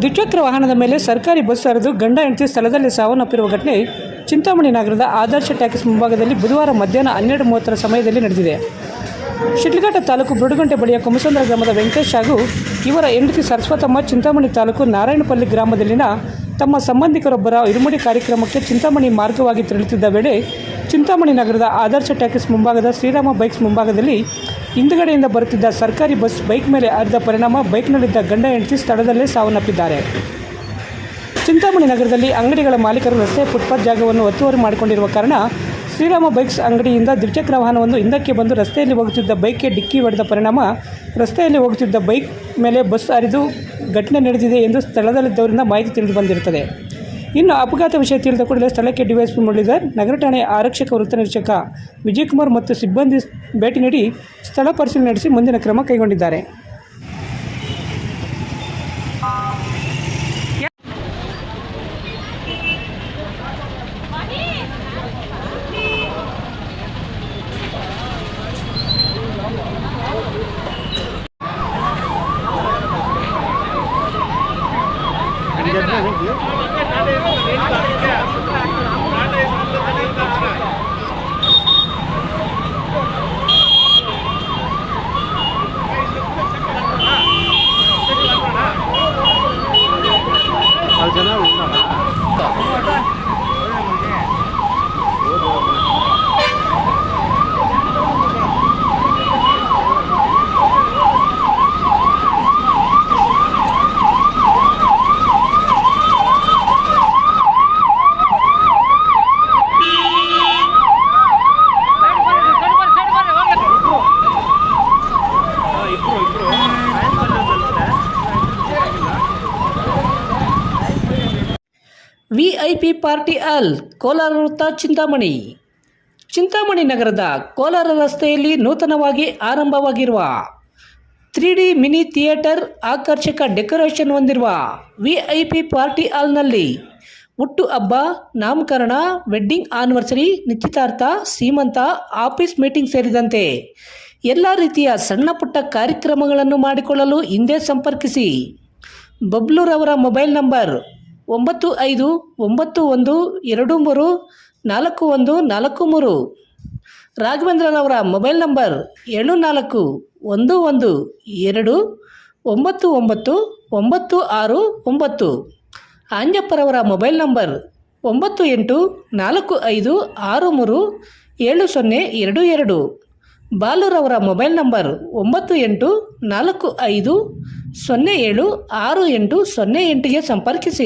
ದ್ವಿಚಕ್ರ ವಾಹನದ ಮೇಲೆ ಸರ್ಕಾರಿ ಬಸ್ ಹರಿದು ಗಂಡ ಹೆಂಡತಿ ಸ್ಥಳದಲ್ಲಿ ಸಾವನ್ನಪ್ಪಿರುವ ಘಟನೆ ಚಿಂತಾಮಣಿ ನಗರದ ಆದರ್ಶ ಟ್ಯಾಕ್ಸ್ ಮುಂಭಾಗದಲ್ಲಿ ಬುಧವಾರ ಮಧ್ಯಾಹ್ನ 12:30 ಸಮಯದಲ್ಲಿ ನಡೆದಿದೆ. ಶಿಡ್ಲಘಟ್ಟ ತಾಲೂಕು ಬುರುಡುಗುಂಟೆ ಬಳಿಯ ಕೊಮಸಂದ್ರ ಗ್ರಾಮದ ವೆಂಕಟೇಶ್ ಹಾಗೂ ಇವರ ಹೆಂಡತಿ ಸರಸ್ವತಮ್ಮ ಚಿಂತಾಮಣಿ ತಾಲೂಕು ನಾರಾಯಣಪಲ್ಲಿ ಗ್ರಾಮದಲ್ಲಿನ ತಮ್ಮ ಸಂಬಂಧಿಕರೊಬ್ಬರ ಇರುಮುಡಿ ಕಾರ್ಯಕ್ರಮಕ್ಕೆ ಚಿಂತಾಮಣಿ ಮಾರ್ಗವಾಗಿ ತೆರಳುತ್ತಿದ್ದ ವೇಳೆ ಚಿಂತಾಮಣಿ ನಗರದ ಆದರ್ಶ ಟ್ಯಾಕ್ಸ್ ಮುಂಭಾಗದ ಶ್ರೀರಾಮ ಬೈಕ್ಸ್ ಮುಂಭಾಗದಲ್ಲಿ ಹಿಂದುಗಡೆಯಿಂದ ಬರುತ್ತಿದ್ದ ಸರ್ಕಾರಿ ಬಸ್ ಬೈಕ್ ಮೇಲೆ ಹರಿದ ಪರಿಣಾಮ ಬೈಕ್ನಲ್ಲಿದ್ದ ಗಂಡ ಹೆಂಡತಿ ಸ್ಥಳದಲ್ಲೇ ಸಾವನ್ನಪ್ಪಿದ್ದಾರೆ. ಚಿಂತಾಮಣಿ ನಗರದಲ್ಲಿ ಅಂಗಡಿಗಳ ಮಾಲೀಕರು ರಸ್ತೆ ಫುಟ್ಪಾತ್ ಜಾಗವನ್ನು ಒತ್ತುವರಿ ಮಾಡಿಕೊಂಡಿರುವ ಕಾರಣ ಶ್ರೀರಾಮ ಬೈಕ್ಸ್ ಅಂಗಡಿಯಿಂದ ದ್ವಿಚಕ್ರ ವಾಹನವನ್ನು ಹಿಂದಕ್ಕೆ ಬಂದು ರಸ್ತೆಯಲ್ಲಿ ಹೋಗುತ್ತಿದ್ದ ಬೈಕ್ಗೆ ಡಿಕ್ಕಿ ಹೊಡೆದ ಪರಿಣಾಮ ರಸ್ತೆಯಲ್ಲಿ ಹೋಗುತ್ತಿದ್ದ ಬೈಕ್ ಮೇಲೆ ಬಸ್ ಹರಿದು ಘಟನೆ ನಡೆದಿದೆ ಎಂದು ಸ್ಥಳದಲ್ಲಿದ್ದವರಿಂದ ಮಾಹಿತಿ ತಿಳಿದು ಬಂದಿರುತ್ತದೆ. ಇನ್ನು ಅಪಘಾತ ವಿಷಯ ತಿಳಿದ ಕೂಡಲೇ ಸ್ಥಳಕ್ಕೆ ಡಿವೈಎಸ್ಪಿ ಮುರಳೀಧರ್, ನಗರ ಠಾಣೆಯ ಆರಕ್ಷಕ ವೃತ್ತ ನಿರೀಕ್ಷಕ ವಿಜಯಕುಮಾರ್ ಮತ್ತು ಸಿಬ್ಬಂದಿ ಭೇಟಿ ನೀಡಿ ಸ್ಥಳ ಪರಿಶೀಲನೆ ನಡೆಸಿ ಮುಂದಿನ ಕ್ರಮ ಕೈಗೊಂಡಿದ್ದಾರೆ. ವಿಐಪಿ ಪಾರ್ಟಿ ಹಾಲ್, ಕೋಲಾರ ವೃತ್ತ, ಚಿಂತಾಮಣಿ ನಗರದ ಕೋಲಾರ ರಸ್ತೆಯಲ್ಲಿ ನೂತನವಾಗಿ ಆರಂಭವಾಗಿರುವ 3D ಮಿನಿ ಥಿಯೇಟರ್, ಆಕರ್ಷಕ ಡೆಕೋರೇಷನ್ ಹೊಂದಿರುವ ವಿಐಪಿ ಪಾರ್ಟಿ ಹಾಲ್ನಲ್ಲಿ ಹುಟ್ಟು ಹಬ್ಬ, ನಾಮಕರಣ, ವೆಡ್ಡಿಂಗ್ ಆನಿವರ್ಸರಿ, ನಿಶ್ಚಿತಾರ್ಥ, ಸೀಮಂತ, ಆಫೀಸ್ ಮೀಟಿಂಗ್ ಸೇರಿದಂತೆ ಎಲ್ಲ ರೀತಿಯ ಸಣ್ಣ ಪುಟ್ಟ ಕಾರ್ಯಕ್ರಮಗಳನ್ನು ಮಾಡಿಕೊಳ್ಳಲು ಹಿಂದೆ ಸಂಪರ್ಕಿಸಿ. ಬಬ್ಲೂರವರ ಮೊಬೈಲ್ ನಂಬರ್ 9591234143. ರಾಘವೇಂದ್ರರವರ ಮೊಬೈಲ್ ನಂಬರ್ 7412999969. ಆಂಜಪ್ಪರವರ ಮೊಬೈಲ್ ನಂಬರ್ 9845637022. ಬಾಲುರವರ ಮೊಬೈಲ್ ನಂಬರ್ 9845076808ಗೆ ಸಂಪರ್ಕಿಸಿ.